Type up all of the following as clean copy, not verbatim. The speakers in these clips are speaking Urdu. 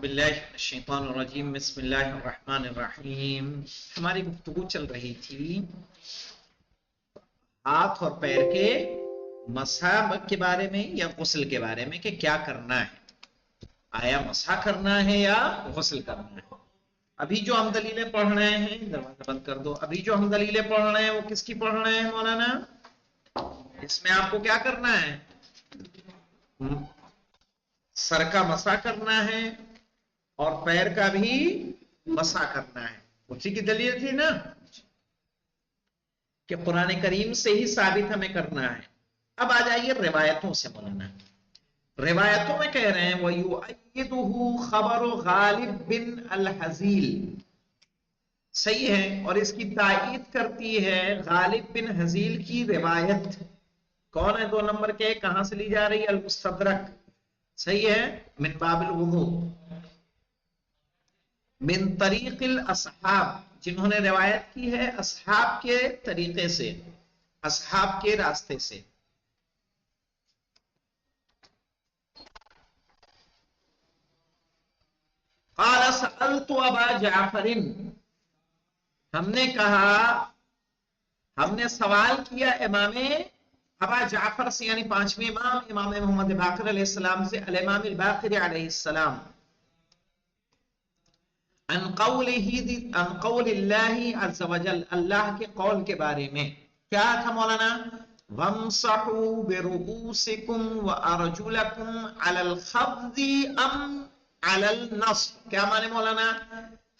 باللہ من الشیطان الرجیم بسم اللہ الرحمن الرحیم۔ ہماری گفتگو چل رہی تھی ہاتھ اور پیر کے مسح کے بارے میں یا غسل کے بارے میں کہ کیا کرنا ہے، آیا مسح کرنا ہے یا غسل کرنا ہے۔ ابھی جو ہم دلیلیں پڑھ رہے ہیں، دروازہ بند کر دو، ابھی جو ہم دلیلیں پڑھ رہے ہیں وہ کس کی پڑھ رہے ہیں مولانا؟ اس میں آپ کو کیا کرنا ہے؟ سر کا مسح کرنا ہے اور پیر کا بھی مسح کرنا ہے۔ اسی کی دلیل تھی نا کہ قرآن کریم سے ہی ثابت ہمیں کرنا ہے۔ اب آ جائیے روایتوں سے مولانا، روایتوں میں کہہ رہے ہیں وَيُؤَيِّدُهُ خبر غالب بن الحزیل، صحیح ہے، اور اس کی تائید کرتی ہے غالب بن حزیل کی روایت۔ کون ہے 2 نمبر کے؟ کہاں سے لی جا رہی ہے؟ المستدرک، صحیح ہے، من باب الوضوء، من طریق الاصحاب، جنہوں نے روایت کی ہے اصحاب کے طریقے سے، اصحاب کے راستے سے۔ قال سألت ابا جعفر، ہم نے کہا، ہم نے سوال کیا امام ابا جعفر سے، یعنی 5ویں امام، امام محمد باقر علیہ السلام سے، الامام الباقر علیہ السلام، عن قول اللہ عز وجل، اللہ کے قول کے بارے میں۔ کیا تھا مولانا؟ وَامْسَحُوا بِرُؤُوسِكُمْ وَأَرْجُلَكُمْ عَلَى الْخَفْضِ أَمْ عَلَى النَّصْبِ۔ کیا معنی مولانا؟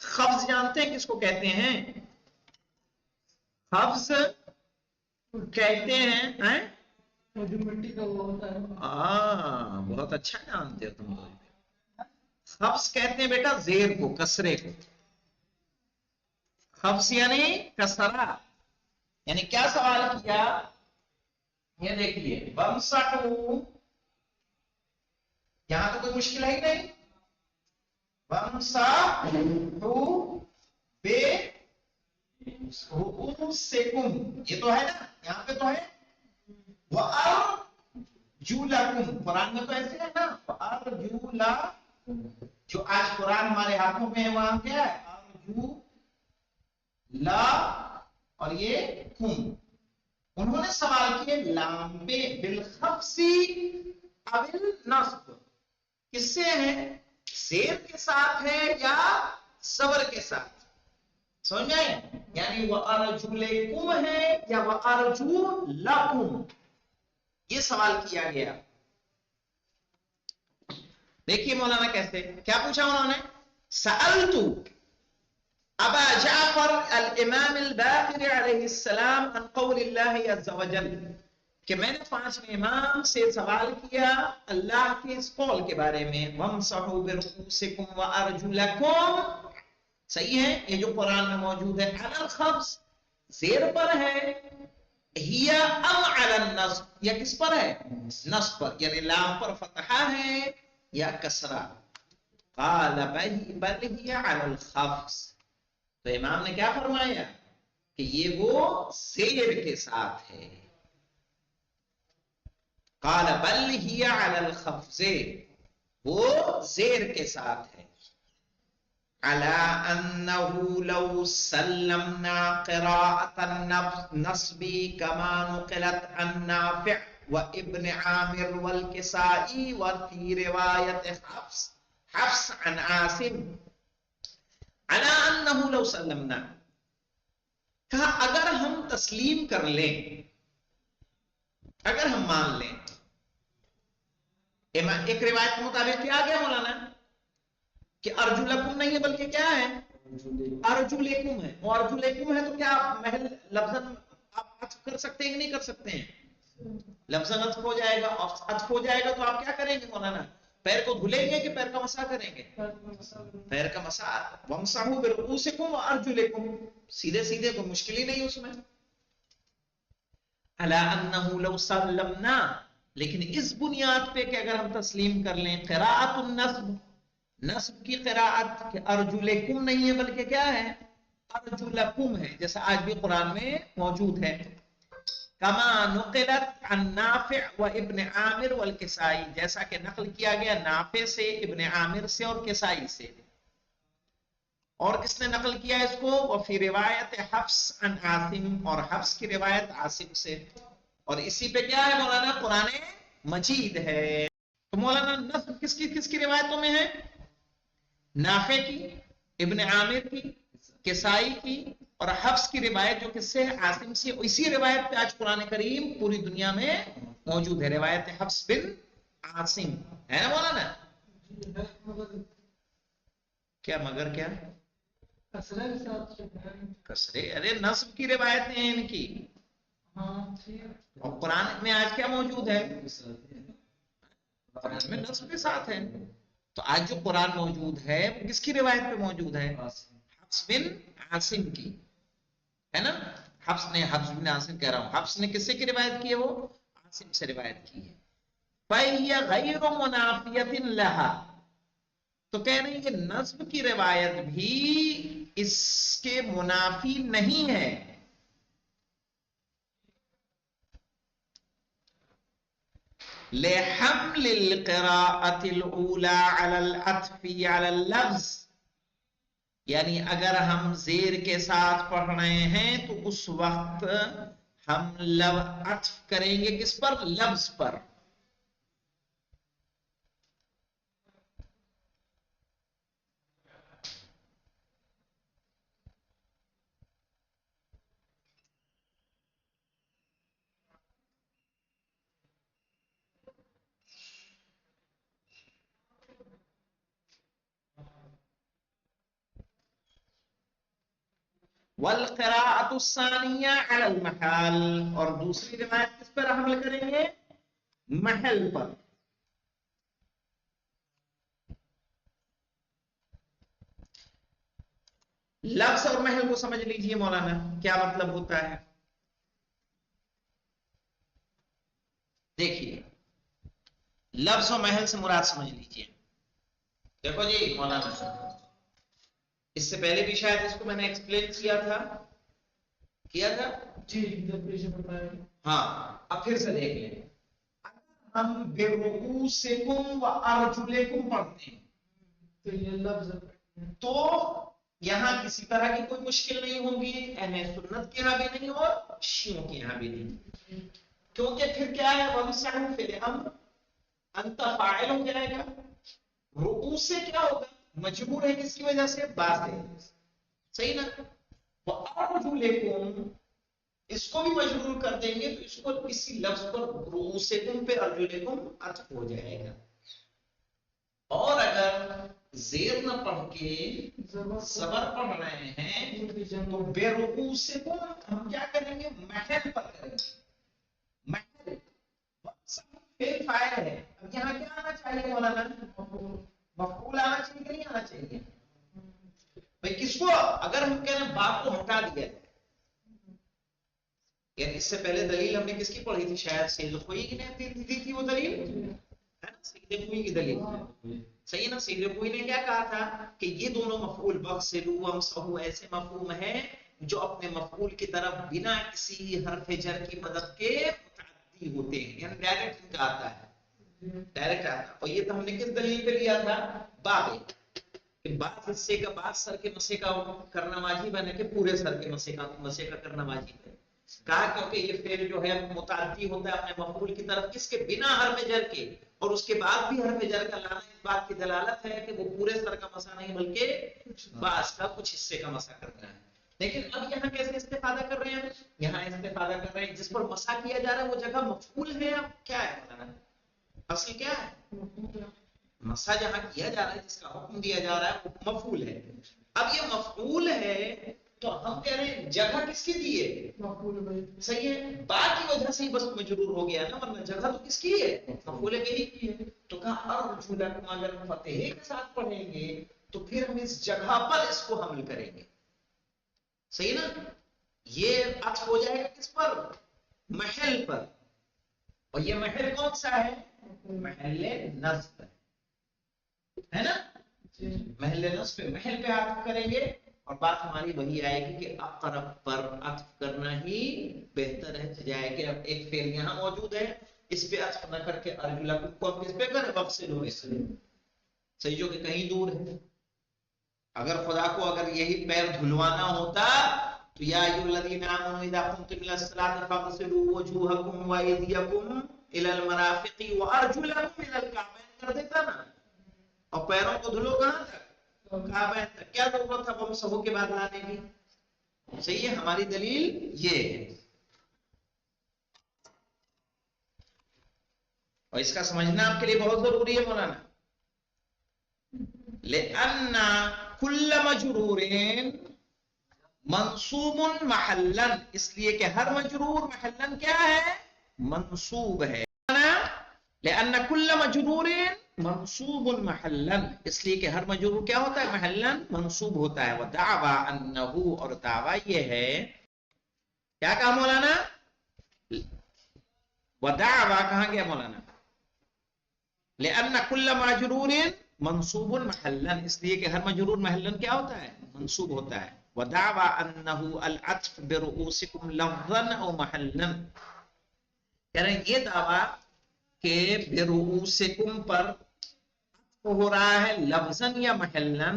خفض جانتے ہیں کس کو کہتے ہیں؟ خفض کہتے ہیں بہت اچھا جانتے ہو تم لوگ۔ خفض کہتے ہیں بیٹا زیر کو، کسرے کو۔ خفض یعنی کسرہ، یعنی کیا سوال کیا؟ یہ دیکھیے، وَامْسَحُوا، یہاں تو کوئی مشکل ہے ہی نہیں، وَامْسَحُوا بِرُؤُوسِكُمْ، یہ تو ہے نا، یہاں پہ تو ہے، وَأَرْجُلَكُمْ، قرآن میں تو ایسے ہے نا، وَأَرْجُلَكُمْ، جو آج قرآن ہمارے ہاتھوں میں ہے وہاں کیا ہے؟ ارجو لا اور یہ کم۔ انہوں نے سوال کیے لام پہ، بالخفض او النصب، کس سے ہے؟ زیر کے ساتھ ہے یا زبر کے ساتھ؟ سمجھ میں آئے؟ یعنی وہ ارجلکم ہے یا وہ ارجلکم، یہ سوال کیا گیا۔ دیکھیے مولانا کیسے، کیا پوچھا انہوں نے؟ سألت ابا جعفر الامام الباقر علیہ السلام عن قول اللہ عز وجل، کہ میں نے 5ویں امام سے سوال کیا اللہ کے اس قول کے بارے میں، وَامْسَحُوا بِرُؤُوسِكُمْ وَأَرْجُلَكُمْ، صحیح ہے، یہ جو قرآن میں موجود ہے، علی الخفض، زیر پر ہے، ہی ام علی النصب، یا کس پر ہے؟ نصب پر، یعنی لام پر فتحہ ہے یا کسرہ۔ قال بل ہی علی الخفض، تو امام نے کیا فرمایا کہ یہ وہ زیر کے ساتھ ہے۔ قال بل ہی علی الخفض، وہ زیر کے ساتھ ہے۔ علی انہ لو سلمنا قراءة النصب کما نقلت عن نافع وابن عامر والکسائی وفی روایت حفص عن عاصم علی انہ لو سلمنا، کہا اگر ہم تسلیم کر لیں، اگر ہم مان لیں، ایک روایت کے مطابق کیا گیا مولانا کہ ارجلکم نہیں ہے بلکہ کیا ہے؟ ارجلکم ہے، اور ارجلکم ہے تو کیا محل لفظاً آپ عطف کر سکتے ہیں کہ نہیں کر سکتے ہیں؟ لفظاً عطف ہو جائے گا، عطف ہو جائے گا تو آپ کیا کریں گے مولانا؟ پیر کو دھلیں گے کہ پیر کا مسح کریں گے؟ پیر کا مسح، وَامْسَحُوا بِرُؤُوسِكُمْ وَأَرْجُلِكُمْ، سیدھے سیدھے، کوئی مشکل ہی نہیں اس میں۔ عَلَىٰ أَنَّهُ لَوْ سَلَّمْنَا، لیکن اس بنیاد پہ کہ اگر ہم تسلیم کر لیں قراءۃ النصب، نصب کی قراءت، کہ ارجلکم نہیں ہے بلکہ کیا ہے؟ ارجلکم ہے، جیسا آج بھی قرآن میں موجود ہے۔ کما نقلت عن نافع و ابن عامر والکسائی، جیسا کہ نقل کیا گیا نافع سے، ابن عامر سے اور کسائی سے. اور کس نے نقل کیا اس کو؟ وفی روایت حفص عن عاصم، اور حفص کی روایت عاصم سے. اور اسی پہ کیا ہے مولانا؟ قرآن مجید ہے. تو مولانا نصب کس کی روایتوں میں ہے؟ نافع کی، ابن عامر کی، کسائی کی اور حفص کی روایت جو کس سے؟ عاصم سے. اسی روایت پہ آج قرآن کریم پوری دنیا میں موجود ہے، روایت حفص بن عاصم ہے نا مولانا؟ کیا مگر کیا کسرے؟ ارے نصب کی روایتیں ہیں ان کی، اور قرآن میں آج کیا موجود ہے؟ قرآن میں نصب کے ساتھ ہے. تو آج جو قرآن موجود ہے وہ کس کی روایت پہ موجود ہے؟ حفص بن عاصم کی، ہے نا؟ حفص بن عاصم کہہ رہا ہوں، حفص نے کس سے کی روایت کی ہے؟ وہ عاصم سے روایت کی ہے. فَهِيَ غَيْرُ مُنَافِيَةٍ لَهَا، تو کہہ رہے ہیں کہ نصب کی روایت بھی اس کے منافی نہیں ہے. لِحَمْلِ الْقِرَاءَةِ الْأُولَى عَلَى الْعَطْفِ عَلَى اللَّفْظِ، یعنی اگر ہم زیر کے ساتھ پڑھ رہے ہیں تو اس وقت ہم عطف کریں گے کس پر؟ لفظ پر. والقراءة الثانية على المحل، اور دوسری روایت کس پر حمل کریں گے؟ محل پر. لفظ اور محل کو سمجھ لیجئے مولانا کیا مطلب ہوتا ہے. دیکھیے لفظ و محل سے مراد سمجھ لیجئے. دیکھو جی مولانا، اس سے پہلے بھی شاید اس کو میں نے ایکسپلین کیا تھا جی. ہاں اب پھر سے دیکھ لیں. ہم برؤوسکم و ارجلکم پڑھتے ہیں تو یہ لفظ، تو یہاں کسی طرح کی کوئی مشکل نہیں ہوگی، اہل سنت کے یہاں بھی نہیں اور شیعوں کے یہاں بھی نہیں، کیونکہ پھر کیا ہے؟ وَمْسَحُ فِي الْأَمْرِ، انت فاعل ہو جائے گا. رؤوس سے کیا ہوگا؟ مجبور ہے کس کی وجہ سے؟ بات ہے، صحیح نا؟ وَأَرْجُلِكُمْ، اس کو بھی مجبور کر دیں گے تو اس کو کسی لفظ پر رؤوسکم پہ ارجلکم عطف ہو جائے گا. اور اگر زیر نہ پڑھ کے زبر پڑھ رہے ہیں تو بے رؤوسکم ہم کیا کریں گے؟ محل پر کریں گے. محل فعل فاعل ہے. اب یہاں کیا آنا چاہیے مولانا؟ مفعول آنا چاہیے کہ نہیں آنا چاہیے؟ بھئی کس کو؟ اگر ہم کہہ رہے ہیں باپ کو ہٹا دیا، یعنی اس سے پہلے دلیل ہم نے کس کی پڑھی تھی؟ شاید سید خوئی کی نے دی تھی وہ دلیل، ہے نا؟ سید خوئی کی دلیل، صحیح نا؟ سید خوئی نے کیا کہا تھا کہ یہ دونوں مفعول بغسلوا وامسحوا ایسے مفہوم ہیں جو اپنے مفعول کی طرف بنا کسی حرف جر کی مدد کے متعدی ہوتے ہیں، یعنی ڈائریکٹ ان کا آتا ہے، ڈائریکٹ آتا ہے. اور یہ تو ہم نے کس دلیل پہ لیا تھا؟ باب، کہ بعض حصے کا بعض سر کے مسے کا کرنا واجب ہے، کہ پورے سر کے مسے کا کرنا واجب ہے. کہا کیونکہ یہ فعل جو ہے متعدی ہوتا ہے اپنے مفعول کی طرف کس کے؟ بنا حرف جر کے، اور اس کے بعد بھی حرف جر کا لانا اس بات کی دلالت ہے کہ وہ پورے سر کا مسا نہیں بلکہ بعض کا کچھ حصے کا مسا کرنا ہے. لیکن اب یہاں کیسے استفادہ کر رہے ہیں؟ یہاں استفادہ کر رہے ہیں جس پر مسا کیا جا رہا ہے وہ جگہ مفعول ہے. اب کیا ہے اصل کیا ہے؟ مسا جہاں کیا جا رہا ہے، جس کا حکم دیا جا رہا ہے وہ مفعول ہے. اب یہ مفعول ہے تو ہم کہہ رہے ہیں جگہ کس کی دی ہے؟ صحیح ہے، با کی وجہ سے ہی بس مجرور ہو گیا نا، ورنہ جگہ تو کس کی ہے؟ مفعول بھی کی ہے. تو کہا ارجلکم، اگر فتح کے ساتھ پڑھیں گے تو پھر ہم اس جگہ پر اس کو حمل کریں گے، صحیح نا؟ یہ عطف ہو جائے گا کس پر؟ محل پر. اور یہ محل کون سا ہے؟ محل نصب ہے نا؟ محل نصب، محل پہ عطف کریں گے اور بات ہماری وہی آئے گی کہ اقرب پر عطف کرنا ہی بہتر ہے جائے کہ اب ایک فعل یہاں موجود ہے اس پہ عطف نہ کر کے ارجلکم کو کس پہ کرے وغسلوا ایسرکم، صحیح جو کہ کہیں دور ہے. اگر خدا کو اگر یہی پیر دھلوانا ہوتا تو یا ایھا الذین آمنوا اذا قمتم الى الصلاۃ فاغسلوا وجوهکم وایدیکم الى المرافق وارجلکم الى الکعبین کر دیتا نا، اور پیروں کو دھلو کہاں تک؟ کعبہ تک. کیا ضرورت ہے وامسحوا کے بعد لانے کی؟ صحیح ہے، ہماری دلیل یہ ہے. اور اس کا سمجھنا آپ کے لیے بہت ضروری ہے مولانا. لأن كل مجرور منصوب محلا، اس لیے کہ ہر مجرور محلا کیا ہے؟ منصوب ہے. لأن كل مجرور منصوب محلا، اس لیے کہ ہر مجرور کیا ہوتا ہے؟ محلا منصوب ہوتا ہے. ودعوى انه، اور دعویٰ یہ ہے، کیا کہا مولانا؟ ودعوى کہاں گیا مولانا؟ لأن كل مجرور منصوب محلا، اس لیے کہ ہر مجرور محلا کیا ہوتا ہے؟ منصوب ہوتا ہے. ودعوى انه العطف برؤوسكم لفظا او محلا، کہہ رہے ہیں یہ دعویٰ کہ برؤوسکم پر ہو رہا ہے لفظا یا محلا،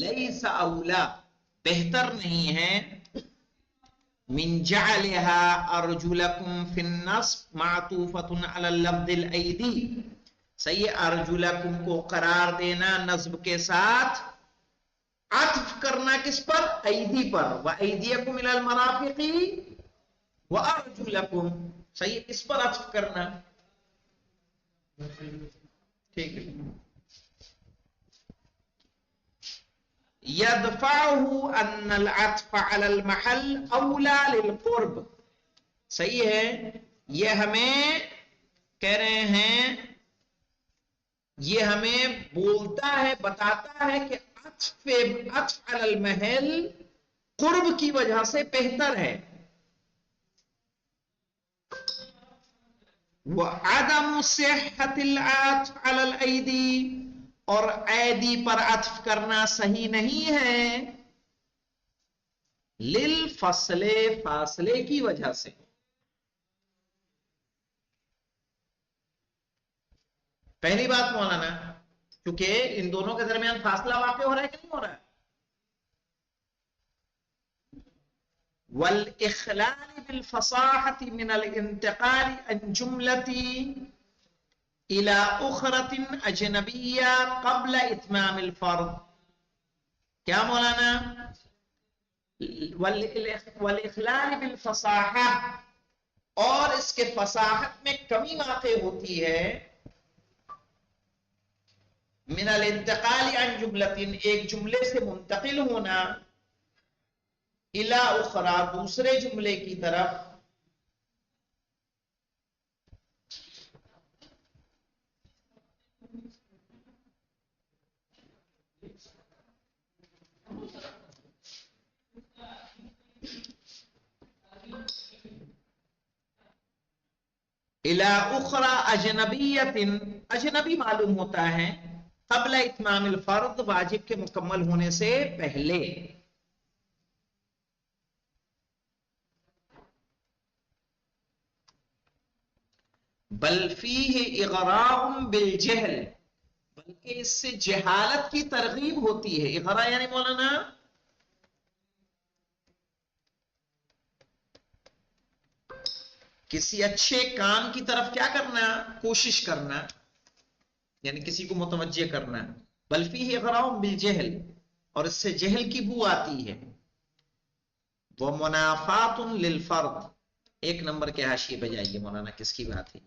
لیس اولا، بہتر نہیں ہے، من جعلها ارجلکم فی النصب معطوفۃ علی اللفظ الایدی، صحیح، ارجلکم کو قرار دینا نصب کے ساتھ عطف کرنا کس پر؟ ایدی پر. وایدیکم الی المرافق وارجلکم، صحیح، کس پر عطف کرنا؟ ٹھیک ہے. يدفعه ان العطف على المحل اولى للقرب، صحیح ہے. یہ ہمیں کہہ رہے ہیں، یہ ہمیں بولتا ہے، بتاتا ہے کہ عطف علی المحل قرب کی وجہ سے بہتر ہے. وعدم صحة العطف على الأيدي، اور ایدی پر عطف کرنا صحیح نہیں ہے، للفصل، فاصلے کی وجہ سے. پہلی بات مولانا، کیونکہ ان دونوں کے درمیان فاصلہ واقع ہو رہا ہے کہ نہیں ہو رہا ہے؟ والإخلال بالفصاحة من الانتقال عن جملة إلى أخرى أجنبية قبل إتمام الفرض. کیا مولانا؟ والإخلال بالفصاحة، اور اس کے فصاحت میں کمی واقع ہوتی ہے، من الانتقال عن جملة، ایک جملے سے منتقل ہونا، الى اخرى، دوسرے جملے کی طرف، الى اخرى اجنبیت، اجنبی معلوم ہوتا ہے، قبل اتمام الفرض، واجب کے مکمل ہونے سے پہلے. بل فیہ اغراء بالجہل، بلکہ اس سے جہالت کی ترغیب ہوتی ہے. اغراء یعنی مولانا کسی اچھے کام کی طرف کیا کرنا؟ کوشش کرنا، یعنی کسی کو متوجہ کرنا. بل فیہ اغراء بالجہل، اور اس سے جہل کی بو آتی ہے. ومنافات للفرض، ایک نمبر کے حاشیے پہ جائیے مولانا، کس کی بات ہے؟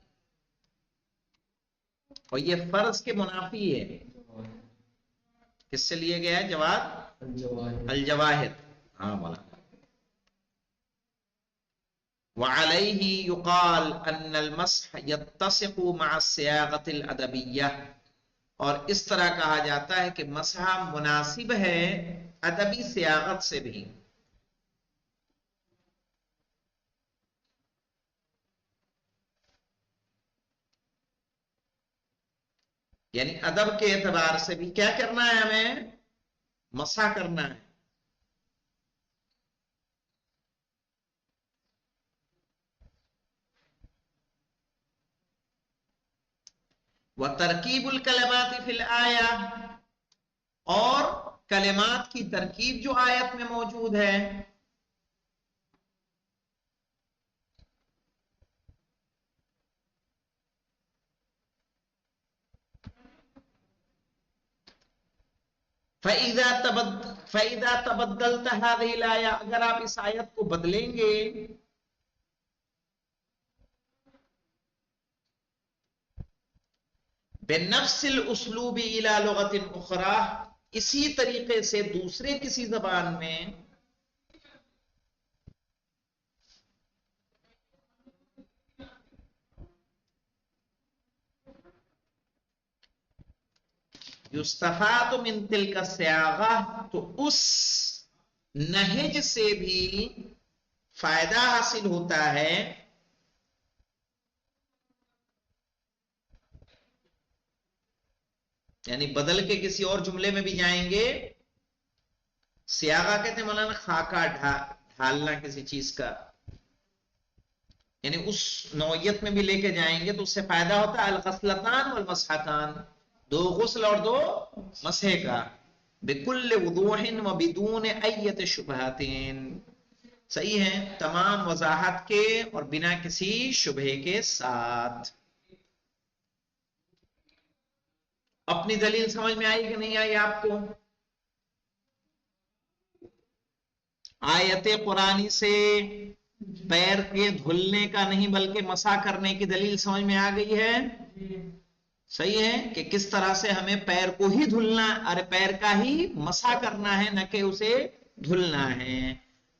اور یہ فرض کے منافی ہے. کس سے لیے گیا ہے جواب؟ الجواہر. ہاں مولانا. وعليه يقال ان المسح يتسق مع الصياغه الادبيه، اور اس طرح کہا جاتا ہے کہ مسح مناسب ہے ادبی سیاغت سے بھی. یعنی ادب کے اعتبار سے بھی کیا کرنا ہے، ہمیں مسح کرنا ہے. وَتَرْكِيبُ الْكَلِمَاتِ فِي الْآيَةِ، اور کلمات کی ترکیب جو آیت میں موجود ہے. فَإِذَا تَبَدَّلْتَ هَذِهِ الْآيَةَ، اگر آپ اس آیت کو بدلیں گے، بِنَفْسِ الْأُسْلُوبِ إِلَى لُغَةٍ أُخْرَى، اسی طریقے سے دوسرے کسی زبان میں، یستفاد من تلک الصیاغہ، تو اس نہج سے بھی فائدہ حاصل ہوتا ہے. یعنی بدل کے کسی اور جملے میں بھی جائیں گے. سیاغہ کہتے ہیں مولانا خاکہ ڈھالنا کسی چیز کا، یعنی اس نوعیت میں بھی لے کے جائیں گے تو اس سے فائدہ ہوتا ہے. الغسلتان والمسحتان، دو غسل اور دو مسح کا. بکل وضوح و بدون ایت شبہات، صحیح ہے، تمام وضاحت کے اور بنا کسی شبہ کے ساتھ. اپنی دلیل سمجھ میں آئی کہ نہیں آئی آپ کو؟ آیت قرآنی سے پیر کے دھلنے کا نہیں بلکہ مسح کرنے کی دلیل سمجھ میں آ گئی ہے. صحیح ہے کہ کس طرح سے ہمیں پیر کو ہی دھلنا، ارے پیر کا ہی مسح کرنا ہے، نہ کہ اسے دھلنا ہے.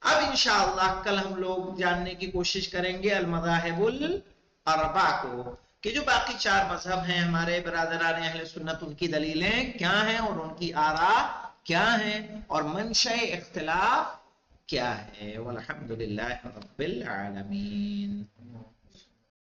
اب انشاءاللہ کل ہم لوگ جاننے کی کوشش کریں گے المذاہب الاربع کو، کہ جو باقی چار مذہب ہیں ہمارے برادران اہل سنت، ان کی دلیلیں کیا ہیں اور ان کی آراء کیا ہیں اور منشأ اختلاف کیا ہے. والحمدللہ رب العالمین.